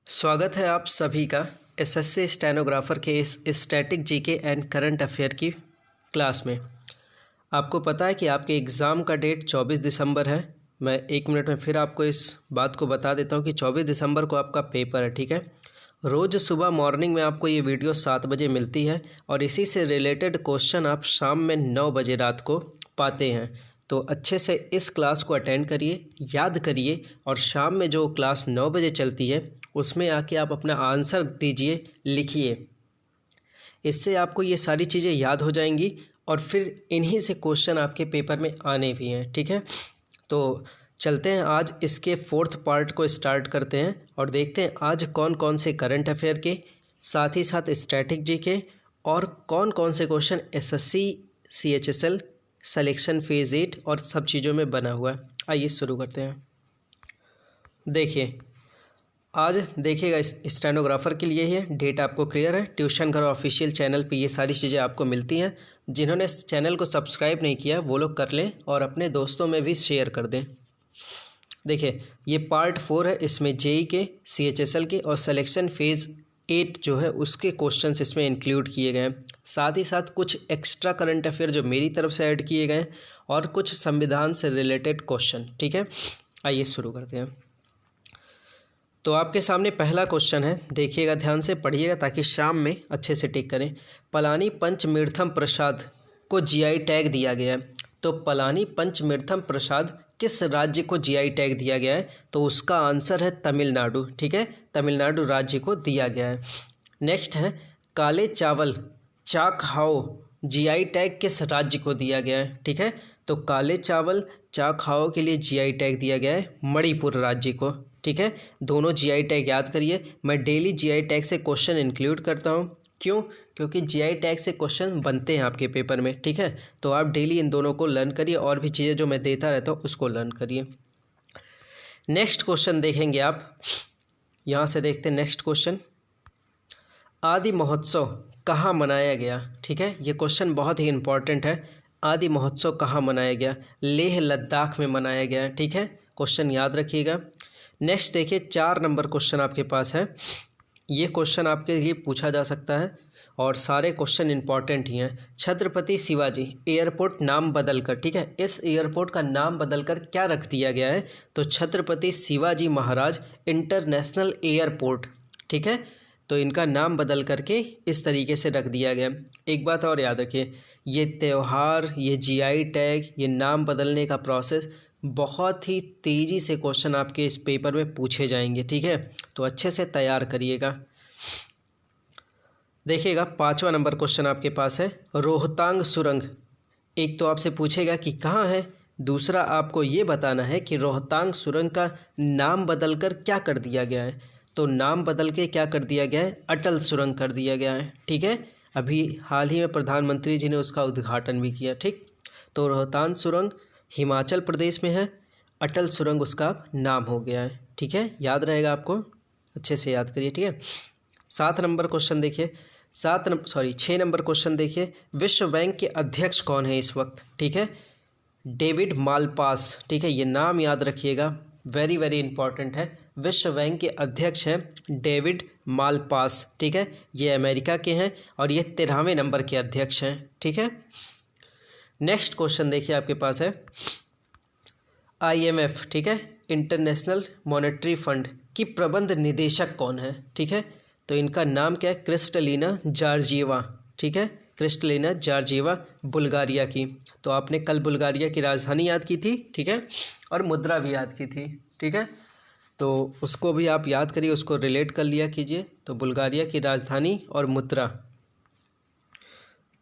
स्वागत है आप सभी का एसएससी स्टेनोग्राफर के इस static GK and current affair की क्लास में। आपको पता है कि आपके एग्ज़ाम का डेट 24 दिसंबर है। मैं 1 मिनट में फिर आपको इस बात को बता देता हूँ कि 24 दिसंबर को आपका पेपर है, ठीक है। रोज़ सुबह मॉर्निंग में आपको ये वीडियो 7 बजे मिलती है और इसी से रिलेटेड क्वेश्चन आप शाम में 9 बजे रात को पाते हैं। तो अच्छे से इस क्लास को अटेंड करिए, याद करिए और शाम में जो क्लास 9 बजे चलती है उसमें आके आप अपना आंसर दीजिए, लिखिए। इससे आपको ये सारी चीज़ें याद हो जाएंगी और फिर इन्हीं से क्वेश्चन आपके पेपर में आने भी हैं, ठीक है। तो चलते हैं, आज इसके 4th पार्ट को स्टार्ट करते हैं और देखते हैं आज कौन कौन से करंट अफेयर के, साथ ही साथ स्टैटिक जीके और कौन कौन से question SSC CHSL selection phase 8 और सब चीज़ों में बना हुआ है। आइए शुरू करते हैं। देखिए, आज देखिएगा इस स्टेनोग्राफर के लिए ही डेट आपको क्लियर है। ट्यूशन घर ऑफिशियल चैनल पे ये सारी चीज़ें आपको मिलती हैं। जिन्होंने इस चैनल को सब्सक्राइब नहीं किया वो लोग कर लें और अपने दोस्तों में भी शेयर कर दें। देखिए, ये पार्ट 4 है, इसमें जेई के, सीएचएसएल के और सिलेक्शन फेज़ 8 जो है उसके क्वेश्चंस इसमें इंक्लूड किए गए हैं। साथ ही साथ कुछ एक्स्ट्रा करंट अफेयर जो मेरी तरफ से ऐड किए गए हैं और कुछ संविधान से रिलेटेड क्वेश्चन, ठीक है। आइए शुरू करते हैं। तो आपके सामने पहला क्वेश्चन है, देखिएगा ध्यान से, पढ़िएगा ताकि शाम में अच्छे से टिक करें। पलानी पंचमीर्थम प्रसाद को जीआई टैग दिया गया है। तो पलानी पंचमीर्थम प्रसाद किस राज्य को जीआई टैग दिया गया है? तो उसका आंसर है तमिलनाडु, ठीक है। तमिलनाडु राज्य को दिया गया है। नेक्स्ट है, काले चावल चाकहाओ जीआई टैग किस राज्य को दिया गया है? ठीक है, तो काले चावल चाकहाओ के लिए जीआई टैग दिया गया है मणिपुर राज्य को, ठीक है। दोनों जीआई टैग याद करिए। मैं डेली जीआई टैग से क्वेश्चन इंक्लूड करता हूँ। क्यों? क्योंकि जीआई टैग से क्वेश्चन बनते हैं आपके पेपर में, ठीक है। तो आप डेली इन दोनों को लर्न करिए और भी चीज़ें जो मैं देता रहता हूँ उसको लर्न करिए। नेक्स्ट क्वेश्चन देखेंगे आप, यहाँ से देखते हैं नेक्स्ट क्वेश्चन। आदि महोत्सव कहाँ मनाया गया? ठीक है, ये क्वेश्चन बहुत ही इंपॉर्टेंट है। आदि महोत्सव कहाँ मनाया गया? लेह लद्दाख में मनाया गया, ठीक है। क्वेश्चन याद रखिएगा। नेक्स्ट देखिए, 4 नंबर क्वेश्चन आपके पास है। ये क्वेश्चन आपके लिए पूछा जा सकता है और सारे क्वेश्चन इंपॉर्टेंट ही हैं। छत्रपति शिवाजी एयरपोर्ट नाम बदलकर, ठीक है, इस एयरपोर्ट का नाम बदलकर क्या रख दिया गया है? तो छत्रपति शिवाजी महाराज इंटरनेशनल एयरपोर्ट, ठीक है। तो इनका नाम बदल करके इस तरीके से रख दिया गया। एक बात और याद रखिए, ये त्यौहार, ये जीआई टैग, ये नाम बदलने का प्रोसेस बहुत ही तेज़ी से क्वेश्चन आपके इस पेपर में पूछे जाएंगे, ठीक है। तो अच्छे से तैयार करिएगा। देखिएगा, 5वां नंबर क्वेश्चन आपके पास है, रोहतांग सुरंग। एक तो आपसे पूछेगा कि कहाँ है, दूसरा आपको ये बताना है कि रोहतांग सुरंग का नाम बदलकर क्या कर दिया गया है। तो नाम बदल के क्या कर दिया गया है? अटल सुरंग कर दिया गया है, ठीक है। अभी हाल ही में प्रधानमंत्री जी ने उसका उद्घाटन भी किया, ठीक। तो रोहतांग सुरंग हिमाचल प्रदेश में है, अटल सुरंग उसका नाम हो गया है, ठीक है। याद रहेगा आपको, अच्छे से याद करिए, ठीक है। 7 नंबर क्वेश्चन देखिए, 6 नंबर क्वेश्चन देखिए। विश्व बैंक के अध्यक्ष कौन है इस वक्त? ठीक है, डेविड मालपास, ठीक है। ये नाम याद रखिएगा, वेरी वेरी इंपॉर्टेंट है। विश्व बैंक के अध्यक्ष हैं डेविड मालपास, ठीक है। ये अमेरिका के हैं और ये 13वें नंबर के अध्यक्ष हैं, ठीक है। नेक्स्ट क्वेश्चन देखिए आपके पास है, आईएमएफ, ठीक है, इंटरनेशनल मॉनेटरी फंड की प्रबंध निदेशक कौन है? ठीक है, तो इनका नाम क्या है? क्रिस्टलिना जॉर्जिएवा, ठीक है। क्रिस्टलिना जॉर्जिएवा बुल्गारिया की। तो आपने कल बुल्गारिया की राजधानी याद की थी, ठीक है, और मुद्रा भी याद की थी, ठीक है। तो उसको भी आप याद करिए, उसको रिलेट कर लिया कीजिए। तो बुल्गारिया की राजधानी और मुद्रा,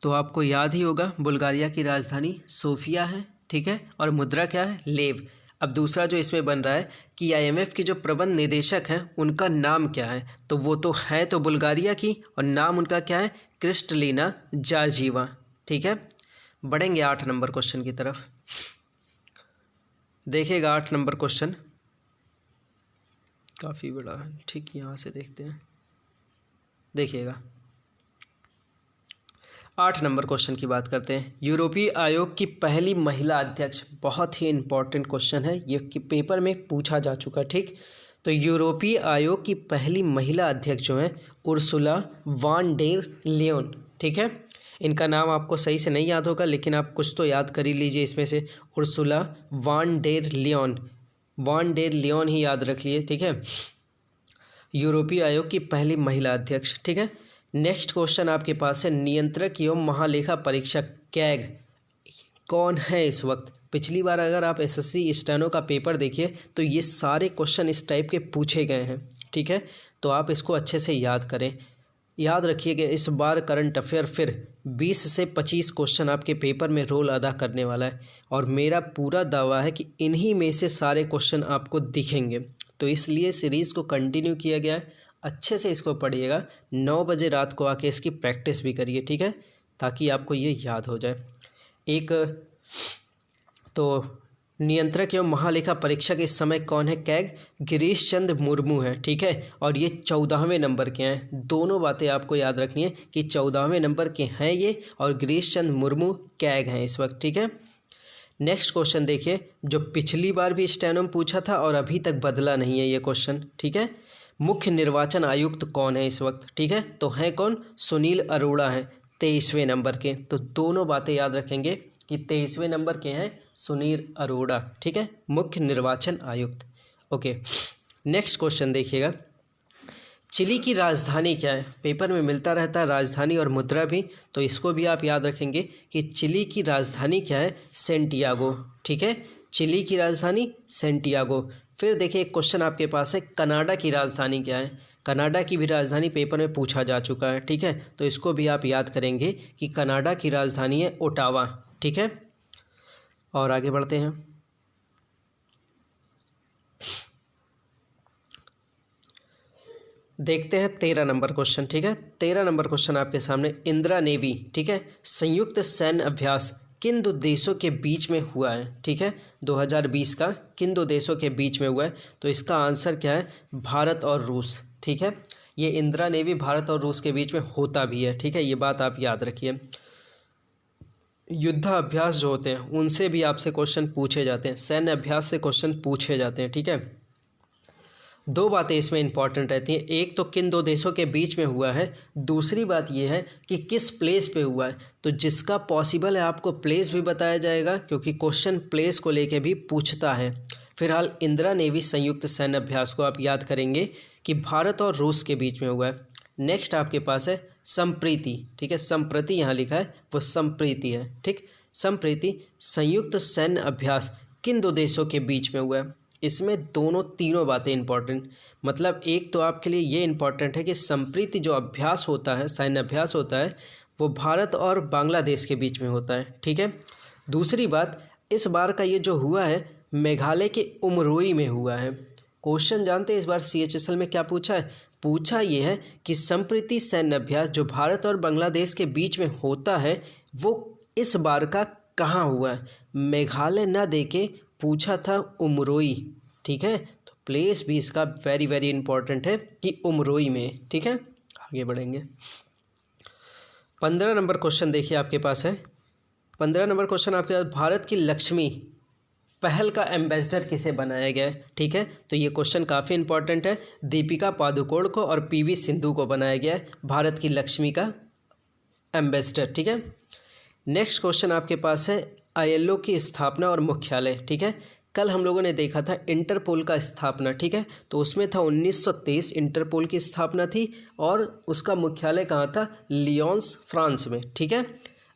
तो आपको याद ही होगा, बुल्गारिया की राजधानी सोफिया है, ठीक है, और मुद्रा क्या है? लेव। अब दूसरा जो इसमें बन रहा है कि आईएमएफ के जो प्रबंध निदेशक हैं उनका नाम क्या है? तो वो तो है तो बुल्गारिया की और नाम उनका क्या है? क्रिस्टलिना जॉर्जिएवा, ठीक है। बढ़ेंगे 8 नंबर क्वेश्चन की तरफ। देखिएगा 8 नंबर क्वेश्चन काफ़ी बड़ा है, ठीक। यहाँ से देखते हैं, देखिएगा 8 नंबर क्वेश्चन की बात करते हैं। यूरोपीय आयोग की पहली महिला अध्यक्ष, बहुत ही इंपॉर्टेंट क्वेश्चन है ये कि पेपर में पूछा जा चुका, ठीक। तो यूरोपीय आयोग की पहली महिला अध्यक्ष जो हैं उर्सुला वान डेर लियोन, ठीक है। इनका नाम आपको सही से नहीं याद होगा, लेकिन आप कुछ तो याद कर ही लीजिए इसमें से, Ursula van der Leone, van der Leone ही याद रख लिए, ठीक है। यूरोपीय आयोग की पहली महिला अध्यक्ष, ठीक है। नेक्स्ट क्वेश्चन आपके पास है, नियंत्रक एवं महालेखा परीक्षक कैग कौन है इस वक्त। पिछली बार अगर आप एसएससी स्टेनो का पेपर देखिए तो ये सारे क्वेश्चन इस टाइप के पूछे गए हैं, ठीक है। तो आप इसको अच्छे से याद करें, याद रखिएगा इस बार करंट अफेयर फिर 20 से 25 क्वेश्चन आपके पेपर में रोल अदा करने वाला है, और मेरा पूरा दावा है कि इन्हीं में से सारे क्वेश्चन आपको दिखेंगे। तो इसलिए सीरीज़ को कंटिन्यू किया गया है, अच्छे से इसको पढ़िएगा, 9 बजे रात को आके इसकी प्रैक्टिस भी करिए, ठीक है, ताकि आपको ये याद हो जाए। एक तो नियंत्रक एवं महालेखा परीक्षक इस समय कौन है, कैग गिरीश चंद्र मुर्मू है, ठीक है। और ये 14वें नंबर के हैं। दोनों बातें आपको याद रखनी है कि 14वें नंबर के हैं ये, और गिरीश चंद्र मुर्मू कैग हैं इस वक्त, ठीक है। नेक्स्ट क्वेश्चन देखिए, जो पिछली बार भी स्टेनो में पूछा था और अभी तक बदला नहीं है ये क्वेश्चन, ठीक है। मुख्य निर्वाचन आयुक्त कौन है इस वक्त, ठीक है। तो हैं कौन, सुनील अरोड़ा हैं 23वें नंबर के। तो दोनों बातें याद रखेंगे कि 23वें नंबर के हैं सुनील अरोड़ा, ठीक है, मुख्य निर्वाचन आयुक्त। ओके, नेक्स्ट क्वेश्चन देखिएगा, चिली की राजधानी क्या है। पेपर में मिलता रहता है राजधानी और मुद्रा भी, तो इसको भी आप याद रखेंगे कि चिली की राजधानी क्या है, सेंटियागो, ठीक है। चिली की राजधानी सेंटियागो। फिर देखिए एक क्वेश्चन आपके पास है, कनाडा की राजधानी क्या है। कनाडा की भी राजधानी पेपर में पूछा जा चुका है, ठीक है। तो इसको भी आप याद करेंगे कि कनाडा की राजधानी है ओटावा, ठीक है। और आगे बढ़ते हैं, देखते हैं 13 नंबर क्वेश्चन, ठीक है। 13 नंबर क्वेश्चन आपके सामने, इंदिरा नेवी, ठीक है, संयुक्त सैन्य अभ्यास किन दो देशों के बीच में हुआ है, ठीक है। 2020 का किन दो देशों के बीच में हुआ है। तो इसका आंसर क्या है, भारत और रूस, ठीक है। ये इंदिरा नेवी भारत और रूस के बीच में होता भी है, ठीक है, ये बात आप याद रखिए। युद्ध अभ्यास जो होते हैं उनसे भी आपसे क्वेश्चन पूछे जाते हैं, सैन्य अभ्यास से क्वेश्चन पूछे जाते हैं, ठीक है। दो बातें इसमें इंपॉर्टेंट रहती हैं, एक तो किन दो देशों के बीच में हुआ है, दूसरी बात यह है कि किस प्लेस पे हुआ है। तो जिसका पॉसिबल है आपको प्लेस भी बताया जाएगा, क्योंकि क्वेश्चन प्लेस को लेके भी पूछता है। फिलहाल इंदिरा नेवी संयुक्त सैन्य अभ्यास को आप याद करेंगे कि भारत और रूस के बीच में हुआ है। नेक्स्ट आपके पास है संप्रीति, ठीक है, संप्रति यहाँ लिखा है, वो संप्रीति है, ठीक। संप्रीति संयुक्त सैन्य अभ्यास किन दो देशों के बीच में हुआ है। इसमें तीनों बातें इंपॉर्टेंट, मतलब एक तो आपके लिए ये इंपॉर्टेंट है कि संप्रीति जो अभ्यास होता है, सैन्य अभ्यास होता है, वो भारत और बांग्लादेश के बीच में होता है, ठीक है। दूसरी बात, इस बार का ये जो हुआ है मेघालय के उमरोई में हुआ है। क्वेश्चन जानते हैं इस बार CHSL में क्या पूछा है, पूछा ये है कि संप्रीति सैन्य अभ्यास जो भारत और बांग्लादेश के बीच में होता है वो इस बार का कहाँ हुआ है। मेघालय ना देके पूछा था उमरोई, ठीक है। तो प्लेस भी इसका वेरी वेरी इंपॉर्टेंट है कि उमरोई में, ठीक है। आगे बढ़ेंगे, 15 नंबर क्वेश्चन देखिए आपके पास है। 15 नंबर क्वेश्चन आपके पास, भारत की लक्ष्मी पहल का एम्बेसडर किसे बनाया गया है, ठीक है। तो ये क्वेश्चन काफ़ी इंपॉर्टेंट है, दीपिका पादुकोण को और PV सिंधु को बनाया गया है भारत की लक्ष्मी का एम्बेसडर, ठीक है। नेक्स्ट क्वेश्चन आपके पास है, ILO की स्थापना और मुख्यालय, ठीक है। कल हम लोगों ने देखा था इंटरपोल का स्थापना, ठीक है। तो उसमें था 1923 इंटरपोल की स्थापना थी, और उसका मुख्यालय कहाँ था, लियोन्स फ्रांस में, ठीक है।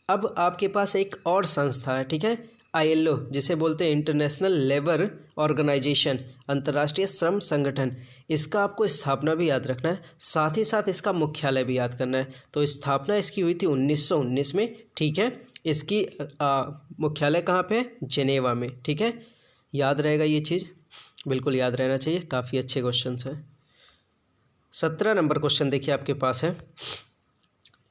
अब आपके पास एक और संस्था है, ठीक है, ILO, जिसे बोलते हैं इंटरनेशनल लेबर ऑर्गेनाइजेशन, अंतर्राष्ट्रीय श्रम संगठन। इसका आपको स्थापना भी याद रखना है, साथ ही साथ इसका मुख्यालय भी याद करना है। तो स्थापना इसकी हुई थी 1919 में, ठीक है। इसकी मुख्यालय कहाँ पे है, जेनेवा में, ठीक है। याद रहेगा ये चीज़, बिल्कुल याद रहना चाहिए, काफ़ी अच्छे क्वेश्चन हैं। 17 नंबर क्वेश्चन देखिए आपके पास है,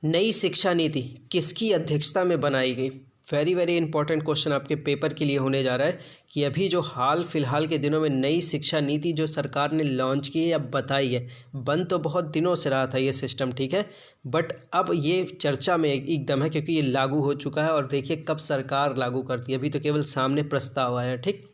नई शिक्षा नीति किसकी अध्यक्षता में बनाई गई। वेरी वेरी इंपॉर्टेंट क्वेश्चन आपके पेपर के लिए होने जा रहा है कि अभी जो हाल फिलहाल के दिनों में नई शिक्षा नीति जो सरकार ने लॉन्च की है या बताई है, बन तो बहुत दिनों से रहा था ये सिस्टम, ठीक है, बट अब ये चर्चा में एकदम है क्योंकि ये लागू हो चुका है, और देखिए कब सरकार लागू करती है, अभी तो केवल सामने प्रस्ताव आया है, ठीक।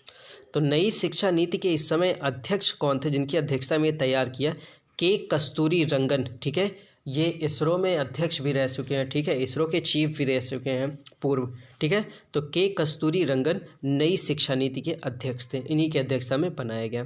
तो नई शिक्षा नीति के इस समय अध्यक्ष कौन थे जिनकी अध्यक्षता में ये तैयार किया? के कस्तूरी रंगन, ठीक है। ये इसरो में अध्यक्ष भी रह चुके हैं, ठीक है, इसरो के चीफ भी रह चुके हैं पूर्व, ठीक है। तो के कस्तूरी रंगन नई शिक्षा नीति के अध्यक्ष थे, इन्हीं की अध्यक्षता में बनाया गया।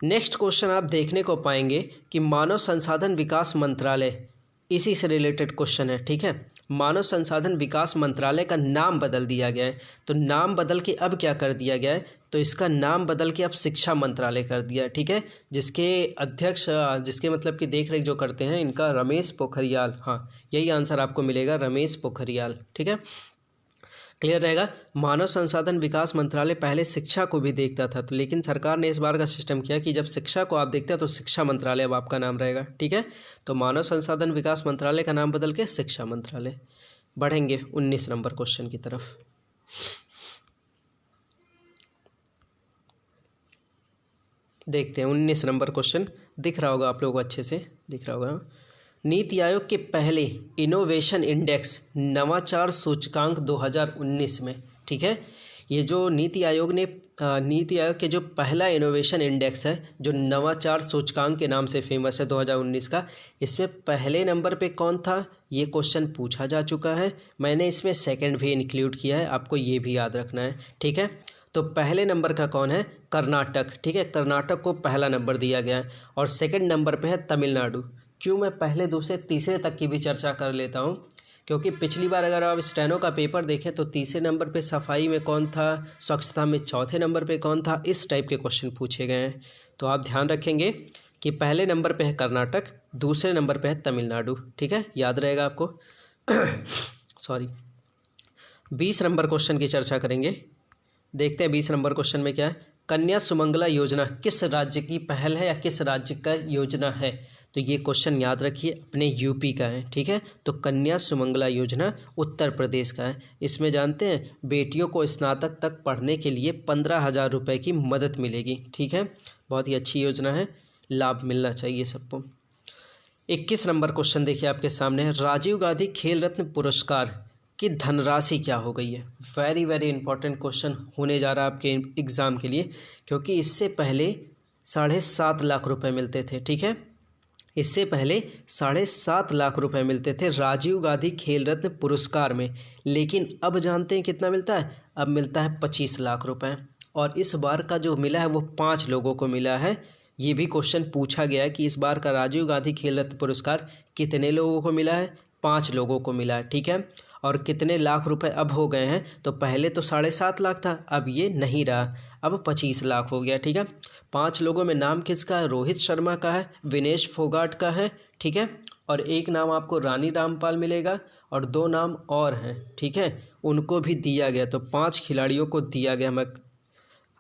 नेक्स्ट क्वेश्चन आप देखने को पाएंगे कि मानव संसाधन विकास मंत्रालय, इसी से रिलेटेड क्वेश्चन है, ठीक है। मानव संसाधन विकास मंत्रालय का नाम बदल दिया गया है। तो नाम बदल के अब क्या कर दिया गया है? तो इसका नाम बदल के अब शिक्षा मंत्रालय कर दिया है, ठीक है। जिसके अध्यक्ष, जिसके मतलब कि देख रेख जो करते हैं, इनका रमेश पोखरियाल, हाँ यही आंसर आपको मिलेगा, रमेश पोखरियाल, ठीक है। क्लियर रहेगा। मानव संसाधन विकास मंत्रालय पहले शिक्षा को भी देखता था, तो लेकिन सरकार ने इस बार का सिस्टम किया कि जब शिक्षा को आप देखते हैं तो शिक्षा मंत्रालय अब आपका नाम रहेगा, ठीक है। तो मानव संसाधन विकास मंत्रालय का नाम बदल के शिक्षा मंत्रालय। बढ़ेंगे 19 नंबर क्वेश्चन की तरफ। देखते हैं 19 नंबर क्वेश्चन, दिख रहा होगा आप लोगों को, अच्छे से दिख रहा होगा। नीति आयोग के पहले इनोवेशन इंडेक्स नवाचार सूचकांक 2019 में, ठीक है। ये जो नीति आयोग के जो पहला इनोवेशन इंडेक्स है, जो नवाचार सूचकांक के नाम से फेमस है 2019 का, इसमें पहले नंबर पे कौन था? ये क्वेश्चन पूछा जा चुका है। मैंने इसमें सेकंड भी इंक्लूड किया है, आपको ये भी याद रखना है, ठीक है। तो पहले नंबर का कौन है? कर्नाटक, ठीक है। कर्नाटक को पहला नंबर दिया गया है। और सेकंड नंबर पे है तमिलनाडु। क्यों मैं पहले, दूसरे, तीसरे तक की भी चर्चा कर लेता हूँ, क्योंकि पिछली बार अगर आप स्टेनो का पेपर देखें तो तीसरे नंबर पे सफाई में कौन था, स्वच्छता में चौथे नंबर पे कौन था, इस टाइप के क्वेश्चन पूछे गए हैं। तो आप ध्यान रखेंगे कि पहले नंबर पे है कर्नाटक, दूसरे नंबर पे है तमिलनाडु, ठीक है, याद रहेगा आपको। सॉरी। 20 नंबर क्वेश्चन की चर्चा करेंगे। देखते हैं 20 नंबर क्वेश्चन में क्या है। कन्या सुमंगला योजना किस राज्य की पहल है या किस राज्य का योजना है? तो ये क्वेश्चन याद रखिए, अपने यूपी का है, ठीक है। तो कन्या सुमंगला योजना उत्तर प्रदेश का है। इसमें जानते हैं बेटियों को स्नातक तक पढ़ने के लिए 15,000 रुपये की मदद मिलेगी, ठीक है। बहुत ही अच्छी योजना है, लाभ मिलना चाहिए सबको। 21 नंबर क्वेश्चन देखिए आपके सामने है। राजीव गांधी खेल रत्न पुरस्कार की धनराशि क्या हो गई है? वेरी वेरी इंपॉर्टेंट क्वेश्चन होने जा रहा है आपके एग्ज़ाम के लिए, क्योंकि इससे पहले 7.5 लाख रुपए मिलते थे, ठीक है। इससे पहले 7.5 लाख रुपए मिलते थे राजीव गांधी खेल रत्न पुरस्कार में, लेकिन अब जानते हैं कितना मिलता है? अब मिलता है 25 लाख रुपए। और इस बार का जो मिला है वो 5 लोगों को मिला है। ये भी क्वेश्चन पूछा गया है कि इस बार का राजीव गांधी खेल रत्न पुरस्कार कितने लोगों को मिला है? 5 लोगों को मिला है, ठीक है। और कितने लाख रुपए अब हो गए हैं? तो पहले तो 7.5 लाख था, अब ये नहीं रहा, अब 25 लाख हो गया, ठीक है। 5 लोगों में नाम किसका है? रोहित शर्मा का है, विनेश फोगाट का है, ठीक है। और एक नाम आपको रानी रामपाल मिलेगा, और 2 नाम और हैं, ठीक है, उनको भी दिया गया। तो 5 खिलाड़ियों को दिया गया। मैं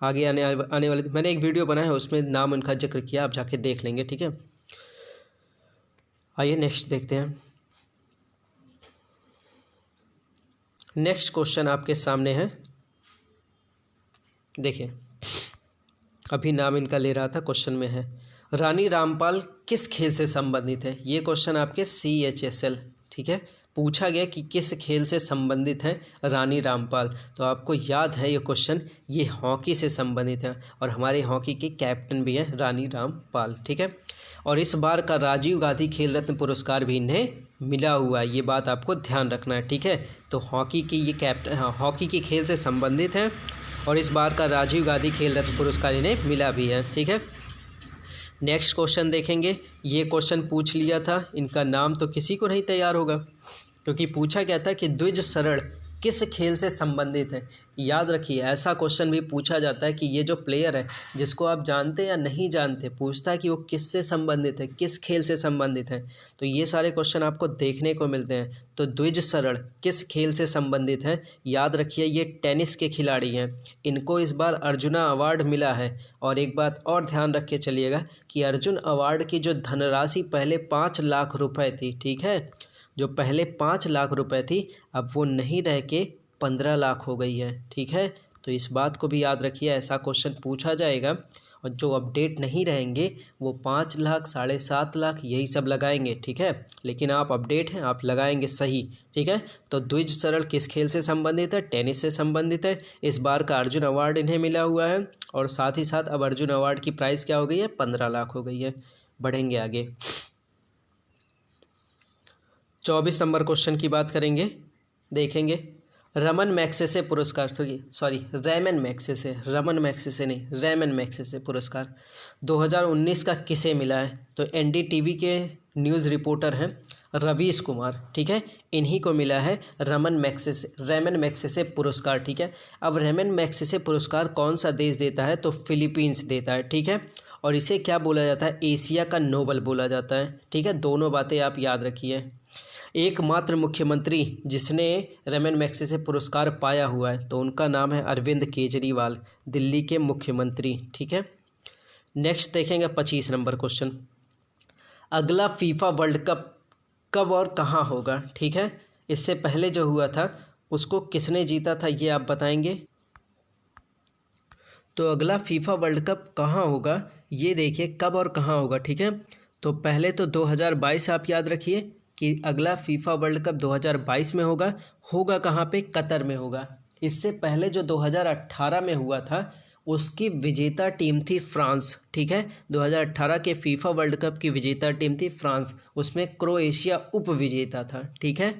आगे आने वाले मैंने एक वीडियो बनाया है, उसमें नाम उनका जिक्र किया, आप जाके देख लेंगे, ठीक है। आइए नेक्स्ट देखते हैं। नेक्स्ट क्वेश्चन आपके सामने है, देखिए अभी नाम इनका ले रहा था, क्वेश्चन में है रानी रामपाल किस खेल से संबंधित है? ये क्वेश्चन आपके CHSL, ठीक है, पूछा गया कि किस खेल से संबंधित है रानी रामपाल। तो आपको याद है ये क्वेश्चन, ये हॉकी से संबंधित है, और हमारे हॉकी के कैप्टन भी हैं रानी रामपाल, ठीक है। और इस बार का राजीव गांधी खेल रत्न पुरस्कार भी इन्हें मिला हुआ है, ये बात आपको ध्यान रखना है, ठीक है। तो हॉकी की ये कैप्टन, हाँ, हॉकी के खेल से संबंधित हैं, और इस बार का राजीव गांधी खेल रत्न पुरस्कार इन्हें मिला भी है, ठीक है। नेक्स्ट क्वेश्चन देखेंगे। ये क्वेश्चन पूछ लिया था, इनका नाम तो किसी को नहीं तैयार होगा, क्योंकि पूछा गया था कि द्विज शरण किस खेल से संबंधित है। याद रखिए, ऐसा क्वेश्चन भी पूछा जाता है कि ये जो प्लेयर है, जिसको आप जानते या नहीं जानते, पूछता है कि वो किससे संबंधित है, किस खेल से संबंधित है। तो ये सारे क्वेश्चन आपको देखने को मिलते हैं। तो द्विज शरण किस खेल से संबंधित है? याद रखिए, ये टेनिस के खिलाड़ी हैं, इनको इस बार अर्जुना अवार्ड मिला है। और एक बात और ध्यान रख के चलिएगा कि अर्जुन अवार्ड की जो धनराशि पहले 5 लाख रुपए थी, ठीक है, जो पहले 5 लाख रुपए थी, अब वो नहीं रह के 15 लाख हो गई है, ठीक है। तो इस बात को भी याद रखिए, ऐसा क्वेश्चन पूछा जाएगा। और जो अपडेट नहीं रहेंगे वो 5 लाख 7.5 लाख यही सब लगाएंगे, ठीक है। लेकिन आप अपडेट हैं, आप लगाएंगे सही, ठीक है। तो द्विज सरल किस खेल से संबंधित है? टेनिस से संबंधित है। इस बार का अर्जुन अवार्ड इन्हें मिला हुआ है और साथ ही साथ अब अर्जुन अवार्ड की प्राइस क्या हो गई है? 15 लाख हो गई है। बढ़ेंगे आगे। 24 नंबर क्वेश्चन की बात करेंगे, देखेंगे। रमन मैग्सेसे पुरस्कार, रैमन मैग्सेसे, रमन मैग्सेसे नहीं, रैमन मैग्सेसे पुरस्कार 2019 का किसे मिला है? तो एनडीटीवी के न्यूज़ रिपोर्टर हैं रवीश कुमार, ठीक है। इन्हीं को मिला है रैमन मैग्सेसे पुरस्कार, ठीक है। अब रैमन मैग्सेसे पुरस्कार कौन सा देश देता है? तो फिलीपींस देता है, ठीक है। और इसे क्या बोला जाता है? एशिया का नोबल बोला जाता है, ठीक है। दोनों बातें आप याद रखिए। एकमात्र मुख्यमंत्री जिसने रैमन मैग्सेसे पुरस्कार पाया हुआ है तो उनका नाम है अरविंद केजरीवाल, दिल्ली के मुख्यमंत्री, ठीक है। नेक्स्ट देखेंगे 25 नंबर क्वेश्चन। अगला फीफा वर्ल्ड कप कब और कहाँ होगा, ठीक है। इससे पहले जो हुआ था उसको किसने जीता था ये आप बताएंगे। तो अगला फीफा वर्ल्ड कप कहाँ होगा ये देखिए, कब और कहाँ होगा, ठीक है। तो पहले तो 2022 आप याद रखिए कि अगला फीफा वर्ल्ड कप 2022 में होगा कहाँ पे? कतर में होगा। इससे पहले जो 2018 में हुआ था उसकी विजेता टीम थी फ्रांस, ठीक है। 2018 के फीफा वर्ल्ड कप की विजेता टीम थी फ्रांस, उसमें क्रोएशिया उपविजेता था, ठीक है।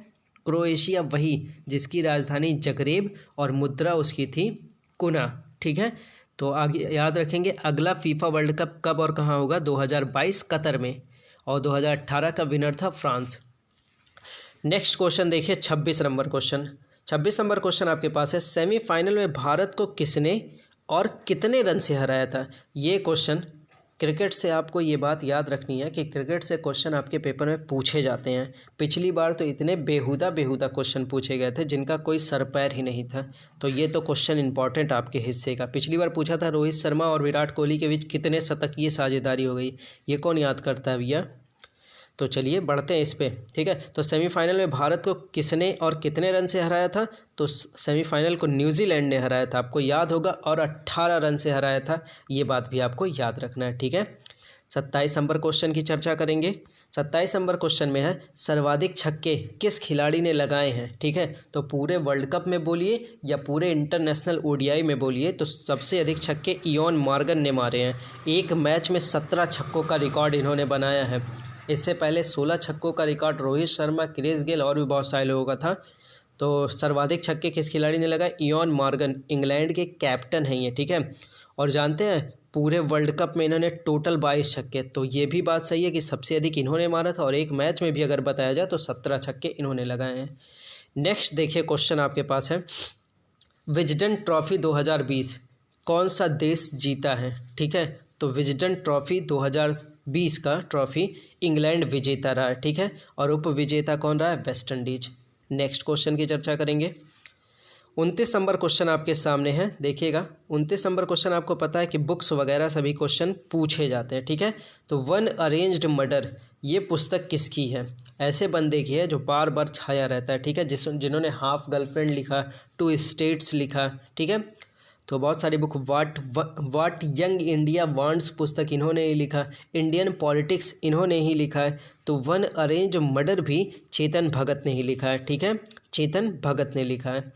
क्रोएशिया वही जिसकी राजधानी जगरेब और मुद्रा उसकी थी कुना, ठीक है। तो आगे याद रखेंगे अगला फीफा वर्ल्ड कप कब और कहाँ होगा? 2022 कतर में, और 2018 का विनर था फ्रांस। नेक्स्ट क्वेश्चन देखिए 26 नंबर क्वेश्चन। 26 नंबर क्वेश्चन आपके पास है, सेमीफाइनल में भारत को किसने और कितने रन से हराया था? ये क्वेश्चन क्रिकेट से आपको ये बात याद रखनी है कि क्रिकेट से क्वेश्चन आपके पेपर में पूछे जाते हैं। पिछली बार तो इतने बेहुदा क्वेश्चन पूछे गए थे जिनका कोई सर पैर ही नहीं था। तो ये तो क्वेश्चन इंपॉर्टेंट आपके हिस्से का। पिछली बार पूछा था रोहित शर्मा और विराट कोहली के बीच कितने शतकीय साझेदारी हो गई, ये कौन याद करता है भैया। तो चलिए बढ़ते हैं इस पे, ठीक है। तो सेमीफाइनल में भारत को किसने और कितने रन से हराया था? तो सेमीफाइनल को न्यूजीलैंड ने हराया था, आपको याद होगा, और 18 रन से हराया था। ये बात भी आपको याद रखना है, ठीक है। 27 नंबर क्वेश्चन की चर्चा करेंगे। 27 नंबर क्वेश्चन में है सर्वाधिक छक्के किस खिलाड़ी ने लगाए हैं, ठीक है। तो पूरे वर्ल्ड कप में बोलिए या पूरे इंटरनेशनल ओडीआई में बोलिए, तो सबसे अधिक छक्के इयोन मॉर्गन ने मारे हैं। एक मैच में 17 छक्कों का रिकॉर्ड इन्होंने बनाया है। इससे पहले 16 छक्कों का record Rohit Sharma, Chris Gayle और भी बहुत सारे लोगों का था। तो सर्वाधिक छक्के किस खिलाड़ी ने लगाए? इयोन मॉर्गन, इंग्लैंड के कैप्टन हैं ये, ठीक है। और जानते हैं पूरे वर्ल्ड कप में इन्होंने टोटल 22 छक्के, तो ये भी बात सही है कि सबसे अधिक इन्होंने मारा था। और एक मैच में भी अगर बताया जाए तो 17 छक्के इन्होंने लगाए हैं। नेक्स्ट देखिए क्वेश्चन आपके पास है, विजडन ट्रॉफी 2020 कौन सा देश जीता है, ठीक है। तो विजडन ट्रॉफी 2020 का ट्रॉफी इंग्लैंड विजेता रहा है, ठीक है। और उप विजेता कौन रहा है? West Indies. नेक्स्ट क्वेश्चन की चर्चा करेंगे। 29 नंबर क्वेश्चन आपके सामने है, देखिएगा। 29 नंबर क्वेश्चन आपको पता है कि बुक्स वगैरह सभी क्वेश्चन पूछे जाते हैं, ठीक है। तो वन अरेंज्ड मर्डर ये पुस्तक किसकी है? ऐसे बंदे की है जो बार बार छाया रहता है, ठीक है। जिन्होंने हाफ गर्लफ्रेंड लिखा, टू स्टेट्स लिखा, ठीक है। तो बहुत सारी बुक, वाट यंग इंडिया वांट्स पुस्तक इन्होंने ही लिखा, इंडियन पॉलिटिक्स इन्होंने ही लिखा है। तो वन अरेंज मर्डर भी चेतन भगत ने ही लिखा है, ठीक है। चेतन भगत ने लिखा है।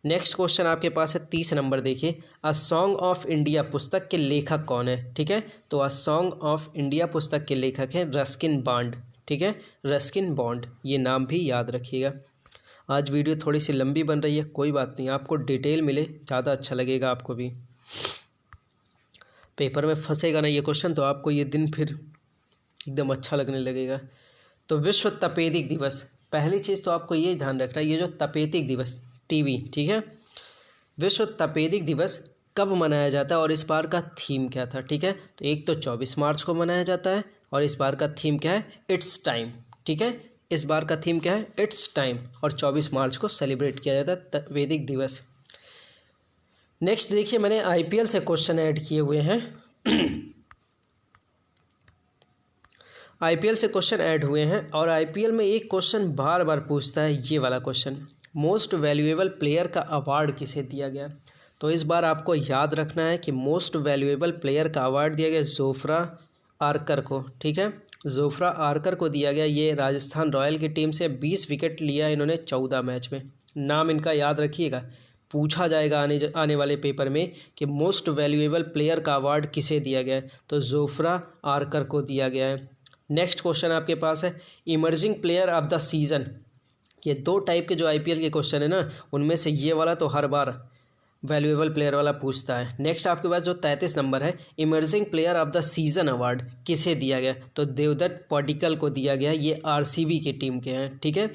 नेक्स्ट क्वेश्चन आपके पास है 30 नंबर, देखिए। अ सॉन्ग ऑफ इंडिया पुस्तक के लेखक कौन है, ठीक है। तो अ सॉन्ग ऑफ इंडिया पुस्तक के लेखक हैं रस्किन बॉन्ड, ठीक है। रस्किन बॉन्ड, ये नाम भी याद रखिएगा। आज वीडियो थोड़ी सी लंबी बन रही है, कोई बात नहीं, आपको डिटेल मिले ज़्यादा अच्छा लगेगा। आपको भी पेपर में फंसेगा ना ये क्वेश्चन तो आपको ये दिन फिर एकदम अच्छा लगने लगेगा। तो विश्व तपेदिक दिवस, पहली चीज़ तो आपको ये ध्यान रखना है, ये जो तपेदिक दिवस टीबी, ठीक है। विश्व तपेदिक दिवस कब मनाया जाता है और इस बार का थीम क्या था, ठीक है। तो एक तो 24 मार्च को मनाया जाता है और इस बार का थीम क्या है? इट्स टाइम, ठीक है। इस बार का थीम क्या है? इट्स टाइम, और 24 मार्च को सेलिब्रेट किया जाता है तपेदिक दिवस। नेक्स्ट देखिए, मैंने आईपीएल से क्वेश्चन ऐड किए हुए हैं। आईपीएल से क्वेश्चन ऐड हुए हैं और आईपीएल में एक क्वेश्चन बार बार पूछता है, ये वाला क्वेश्चन, मोस्ट वैल्यूएबल प्लेयर का अवार्ड किसे दिया गया? तो इस बार आपको याद रखना है कि मोस्ट वैल्यूएबल प्लेयर का अवार्ड दिया गया जोफ्रा आर्कर को, ठीक है। जोफ्रा आर्कर को दिया गया। ये राजस्थान रॉयल की टीम से 20 विकेट लिया इन्होंने 14 मैच में। नाम इनका याद रखिएगा, पूछा जाएगा आने वाले पेपर में कि मोस्ट वैल्यूएबल प्लेयर का अवार्ड किसे दिया गया है, तो जोफ्रा आर्कर को दिया गया है। नेक्स्ट क्वेश्चन आपके पास है emerging player of the season. ये 2 टाइप के जो आईपीएल के क्वेश्चन है ना, उनमें से ये वाला तो हर बार वैल्यूएबल प्लेयर वाला पूछता है। नेक्स्ट आपके पास जो 33 नंबर है emerging player of the season award किसे दिया गया, तो देवदत्त पडिक्कल को दिया गया है। ये आरसीबी की टीम के हैं, ठीक है।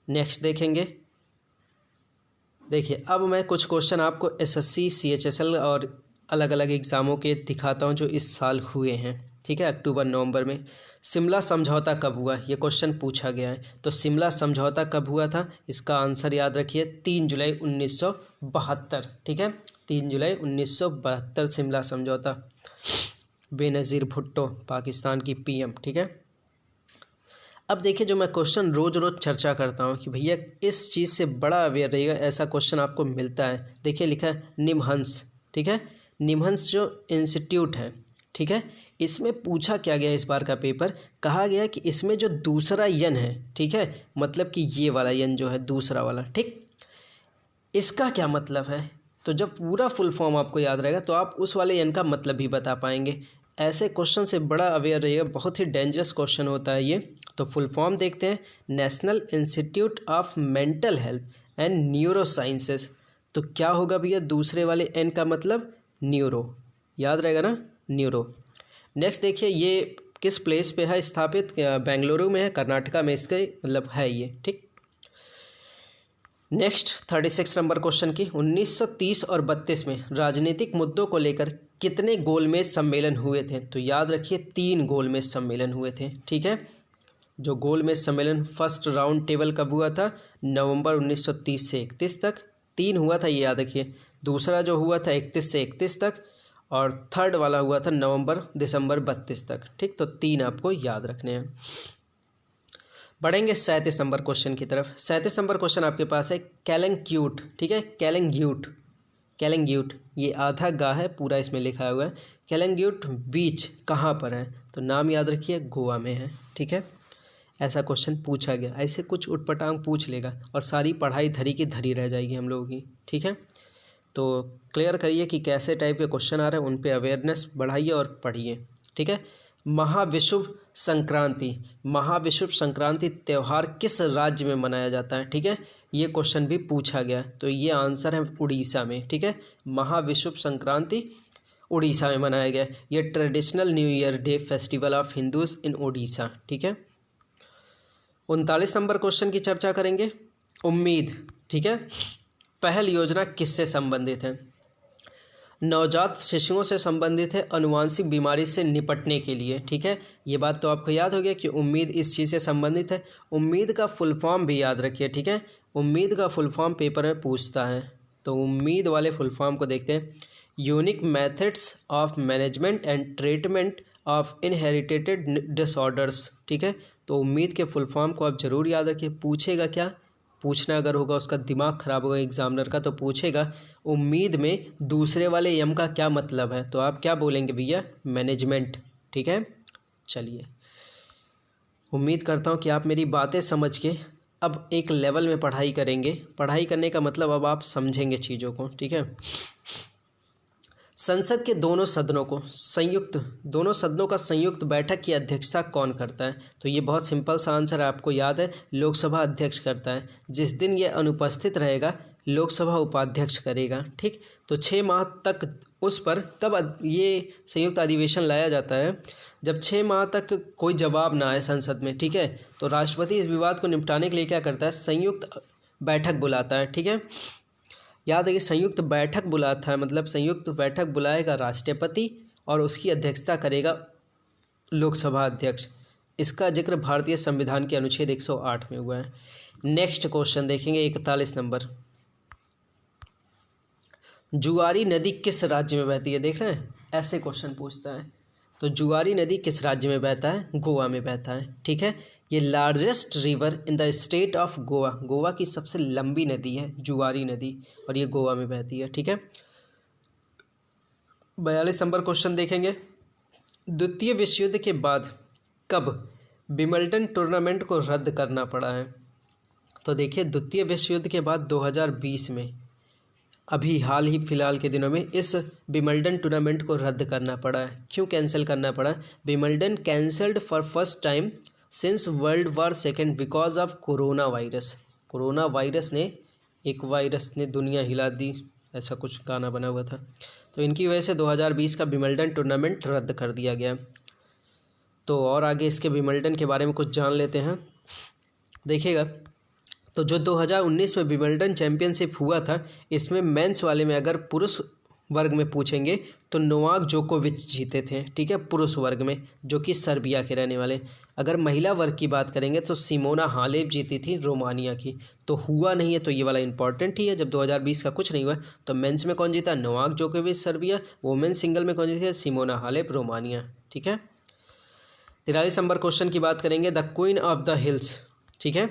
नेक्स्ट देखेंगे, देखिए अब मैं कुछ क्वेश्चन आपको एसएससी सीएचएसएल और अलग अलग एग्ज़ामों के दिखाता हूँ जो इस साल हुए हैं, ठीक है। अक्टूबर नवंबर में शिमला समझौता कब हुआ, ये क्वेश्चन पूछा गया है। तो शिमला समझौता कब हुआ था, इसका आंसर याद रखिए 3 जुलाई 1972, ठीक है। 3 जुलाई 1972 शिमला समझौता। बेनज़ीर भुट्टो पाकिस्तान की पीएम, ठीक है। अब देखिए जो मैं क्वेश्चन रोज़ रोज़ चर्चा करता हूँ कि भैया इस चीज़ से बड़ा अवेयर रहिएगा, ऐसा क्वेश्चन आपको मिलता है। देखिए लिखा है निमहंस, ठीक है। निमहंस जो इंस्टीट्यूट है, ठीक है, इसमें पूछा क्या गया इस बार का पेपर, कहा गया कि इसमें जो दूसरा यन है, ठीक है, मतलब कि ये वाला यन जो है दूसरा वाला, ठीक, इसका क्या मतलब है। तो जब पूरा फुल फॉर्म आपको याद रहेगा तो आप उस वाले यन का मतलब भी बता पाएंगे। ऐसे क्वेश्चन से बड़ा अवेयर रहिएगा, बहुत ही डेंजरस क्वेश्चन होता है ये। तो फुल फॉर्म देखते हैं, national institute of mental health and neuro sciences. तो क्या होगा भैया दूसरे वाले एन का मतलब, न्यूरो, याद रहेगा ना, न्यूरो। नेक्स्ट देखिए ये किस प्लेस पे है स्थापित, बेंगलुरु में है, कर्नाटका में इसके मतलब है ये, ठीक। नेक्स्ट 36 नंबर क्वेश्चन की 1930 और 32 में राजनीतिक मुद्दों को लेकर कितने गोलमेज सम्मेलन हुए थे, तो याद रखिए 3 गोलमेज सम्मेलन हुए थे, ठीक है। जो गोलमेज सम्मेलन फर्स्ट राउंड टेबल कब हुआ था, नवंबर 1930 से 31 तक, 3 हुआ था ये याद रखिए। दूसरा जो हुआ था 31 से 31 तक, और थर्ड वाला हुआ था नवंबर दिसंबर 32 तक, ठीक। तो 3 आपको याद रखने हैं। बढ़ेंगे 37 नंबर क्वेश्चन की तरफ। 37 नंबर क्वेश्चन आपके पास है कैलंग्यूट, ठीक है, कैलंग्यूट, कैलंग्यूट ये आधा गा है, पूरा इसमें लिखा हुआ है। कैलंग्यूट बीच कहाँ पर है, तो नाम याद रखिए गोवा में है, ठीक है। ऐसा क्वेश्चन पूछा गया, ऐसे कुछ उटपटांग पूछ लेगा और सारी पढ़ाई धरी की धरी रह जाएगी हम लोगों की, ठीक है। तो क्लियर करिए कि कैसे टाइप के क्वेश्चन आ रहे हैं, उन पे अवेयरनेस बढ़ाइए और पढ़िए, ठीक है। महाविषुव संक्रांति, महाविषुव संक्रांति त्यौहार किस राज्य में मनाया जाता है, ठीक है, ये क्वेश्चन भी पूछा गया। तो ये आंसर है उड़ीसा में, ठीक है। महाविषुव संक्रांति उड़ीसा में मनाया गया। ये traditional new year day festival of Hindus in Orissa, ठीक है। 39 नंबर क्वेश्चन की चर्चा करेंगे, उम्मीद, ठीक है। पहल योजना किससे संबंधित है, नवजात शिशुओं से संबंधित है, अनुवांशिक बीमारी से निपटने के लिए, ठीक है। ये बात तो आपको याद हो गया कि उम्मीद इस चीज़ से संबंधित है। उम्मीद का फुल फॉर्म भी याद रखिए, ठीक है। उम्मीद का फुल फॉर्म पेपर में पूछता है, तो उम्मीद वाले फुल फॉर्म को देखते हैं, unique methods of management and treatment of inherited disorders, ठीक है। तो उम्मीद के फुल फॉर्म को आप जरूर याद रखिए। पूछेगा क्या, पूछना अगर होगा, उसका दिमाग खराब होगा एग्जामिनर का, तो पूछेगा उम्मीद में दूसरे वाले यम का क्या मतलब है, तो आप क्या बोलेंगे भैया, मैनेजमेंट, ठीक है। चलिए, उम्मीद करता हूँ कि आप मेरी बातें समझ के अब एक लेवल में पढ़ाई करेंगे। पढ़ाई करने का मतलब अब आप समझेंगे चीज़ों को, ठीक है। संसद के दोनों सदनों का संयुक्त बैठक की अध्यक्षता कौन करता है, तो ये बहुत सिंपल सा आंसर है, आपको याद है, लोकसभा अध्यक्ष करता है। जिस दिन ये अनुपस्थित रहेगा लोकसभा उपाध्यक्ष करेगा, ठीक। तो 6 माह तक उस पर कब ये संयुक्त अधिवेशन लाया जाता है, जब 6 माह तक कोई जवाब ना आए संसद में, ठीक है। तो राष्ट्रपति इस विवाद को निपटाने के लिए क्या करता है, संयुक्त बैठक बुलाता है, ठीक है। याद है कि संयुक्त बैठक बुलाता है, मतलब संयुक्त बैठक बुलाएगा राष्ट्रपति और उसकी अध्यक्षता करेगा लोकसभा अध्यक्ष। इसका जिक्र भारतीय संविधान के अनुच्छेद 108 में हुआ है। नेक्स्ट क्वेश्चन देखेंगे 41 नंबर, जुआरी नदी किस राज्य में बहती है, देख रहे हैं, ऐसे क्वेश्चन पूछता है। तो जुआरी नदी किस राज्य में बहता है, गोवा में बहता है, ठीक है। ये largest river in the state of Goa, Goa की सबसे लंबी नदी है जुआरी नदी, और ये गोवा में बहती है। ठीक है, 42 नंबर क्वेश्चन देखेंगे। द्वितीय विश्व युद्ध के बाद कब विंबलडन टूर्नामेंट को रद्द करना पड़ा है? तो देखिए, द्वितीय विश्व युद्ध के बाद 2020 में, अभी हाल ही फिलहाल के दिनों में, इस विंबलडन टूर्नामेंट को रद्द करना पड़ा है। क्यों कैंसिल करना पड़ा? Wimbledon cancelled for first time since world war second because of corona virus. Corona virus ने, एक वायरस ने दुनिया हिला दी, ऐसा कुछ गाना बना हुआ था। तो इनकी वजह से 2020 का विंबलडन टूर्नामेंट रद्द कर दिया गया। तो और आगे इसके विंबलडन के बारे में कुछ जान लेते हैं। देखिएगा, तो जो 2019 में विंबलडन चैंपियनशिप हुआ था, इसमें मेंस वाले में अगर पुरुष वर्ग में पूछेंगे तो नोवाक जोकोविच जीते थे। ठीक है, पुरुष वर्ग में, जो कि सर्बिया के रहने वाले। अगर महिला वर्ग की बात करेंगे तो सिमोना हालेप जीती थी रोमानिया की। तो हुआ नहीं है, तो ये वाला इंपॉर्टेंट ही है। जब 2020 का कुछ नहीं हुआ तो मेंस में कौन जीता? नोवाक जोकोविच सर्बिया। वुमेन सिंगल में कौन जीती? Simona Halep Romania. ठीक है, 43 नंबर क्वेश्चन की बात करेंगे। The queen of the hills, ठीक है,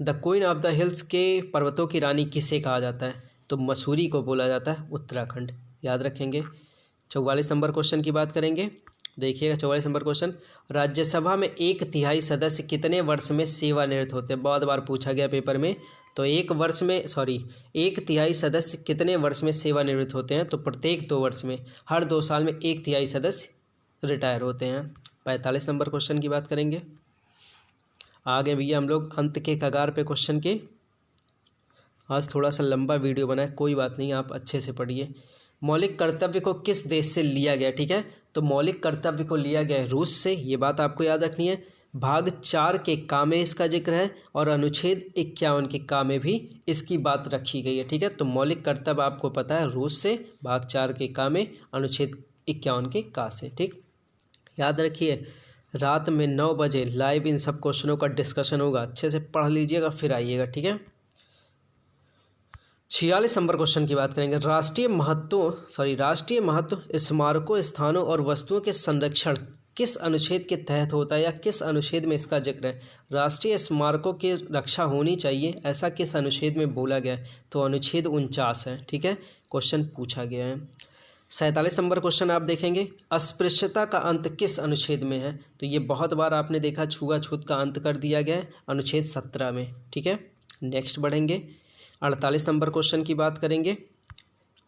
the queen of the hills के पर्वतों की रानी किसे कहा जाता है? तो मसूरी को बोला जाता है, उत्तराखंड, याद रखेंगे। 44 नंबर क्वेश्चन की बात करेंगे। देखिएगा 44 नंबर क्वेश्चन, राज्यसभा में 1/3 सदस्य कितने वर्ष में सेवानिवृत्त होते हैं? बहुत बार पूछा गया पेपर में। तो 1/3 सदस्य कितने वर्ष में सेवानिवृत्त होते हैं? तो प्रत्येक 2 वर्ष में, हर 2 साल में 1/3 सदस्य रिटायर होते हैं। 45 नंबर क्वेश्चन की बात करेंगे। आगे भैया हम लोग अंत के कगार पे क्वेश्चन के। आज थोड़ा सा लंबा वीडियो बना है, कोई बात नहीं, आप अच्छे से पढ़िए। मौलिक कर्तव्य को किस देश से लिया गया? ठीक है, तो मौलिक कर्तव्य को लिया गया है रूस से, ये बात आपको याद रखनी है। भाग 4 के का में इसका जिक्र है, और अनुच्छेद 51 के का में भी इसकी बात रखी गई है। ठीक है, तो मौलिक कर्तव्य आपको पता है रूस से, भाग 4 के का में, अनुच्छेद 51 के का से। ठीक, याद रखिए, रात में 9 बजे लाइव इन सब क्वेश्चनों का डिस्कशन होगा, अच्छे से पढ़ लीजिएगा फिर आइएगा। ठीक है, 46 नंबर क्वेश्चन की बात करेंगे। राष्ट्रीय महत्व स्मारकों, स्थानों और वस्तुओं के संरक्षण किस अनुच्छेद के तहत होता है, या किस अनुच्छेद में इसका जिक्र है? राष्ट्रीय स्मारकों की रक्षा होनी चाहिए, ऐसा किस अनुच्छेद में बोला गया है? तो अनुच्छेद 49 है। ठीक है, क्वेश्चन पूछा गया है। 47 नंबर क्वेश्चन आप देखेंगे, अस्पृश्यता का अंत किस अनुच्छेद में है? तो ये बहुत बार आपने देखा, छुआछूत का अंत कर दिया गया है अनुच्छेद 17 में। ठीक है, नेक्स्ट बढ़ेंगे, 48 नंबर क्वेश्चन की बात करेंगे।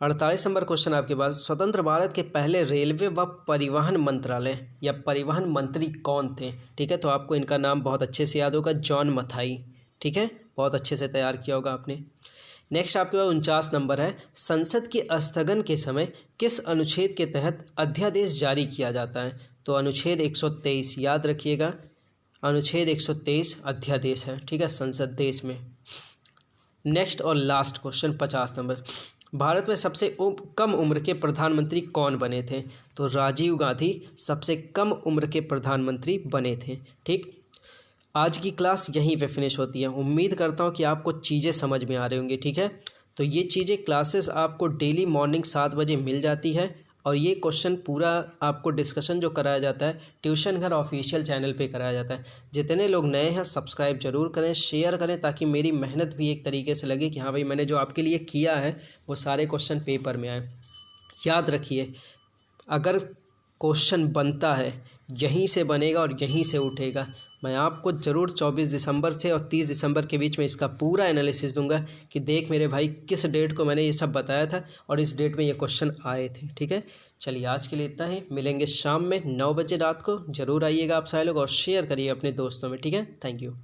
48 नंबर क्वेश्चन आपके पास, स्वतंत्र भारत के पहले रेलवे व परिवहन मंत्रालय या परिवहन मंत्री कौन थे? ठीक है, तो आपको इनका नाम बहुत अच्छे से याद होगा, जॉन मथाई। ठीक है, बहुत अच्छे से तैयार किया होगा आपने। नेक्स्ट आपके पास 49 नंबर है, संसद के स्थगन के समय किस अनुच्छेद के तहत अध्यादेश जारी किया जाता है? तो अनुच्छेद 123, याद रखिएगा, अनुच्छेद 123 अध्यादेश है। ठीक है, संसद देश में। नेक्स्ट और लास्ट क्वेश्चन 50 नंबर, भारत में सबसे कम उम्र के प्रधानमंत्री कौन बने थे? तो राजीव गांधी सबसे कम उम्र के प्रधानमंत्री बने थे। ठीक, आज की क्लास यहीं पे फिनिश होती है। उम्मीद करता हूँ कि आपको चीज़ें समझ में आ रही होंगी। ठीक है, तो ये चीज़ें क्लासेस आपको डेली मॉर्निंग 7 बजे मिल जाती है, और ये क्वेश्चन पूरा आपको डिस्कशन जो कराया जाता है ट्यूशन घर ऑफिशियल चैनल पे कराया जाता है। जितने लोग नए हैं सब्सक्राइब जरूर करें, शेयर करें, ताकि मेरी मेहनत भी एक तरीके से लगे कि हाँ भाई मैंने जो आपके लिए किया है वो सारे क्वेश्चन पेपर में आए। याद रखिए, अगर क्वेश्चन बनता है यहीं से बनेगा और यहीं से उठेगा। मैं आपको ज़रूर 24 दिसंबर से और 30 दिसंबर के बीच में इसका पूरा एनालिसिस दूंगा कि देख मेरे भाई किस डेट को मैंने ये सब बताया था और इस डेट में ये क्वेश्चन आए थे। ठीक है, चलिए आज के लिए इतना ही, मिलेंगे शाम में 9 बजे रात को। ज़रूर आइएगा आप सारे लोग और शेयर करिए अपने दोस्तों में। ठीक है, थैंक यू।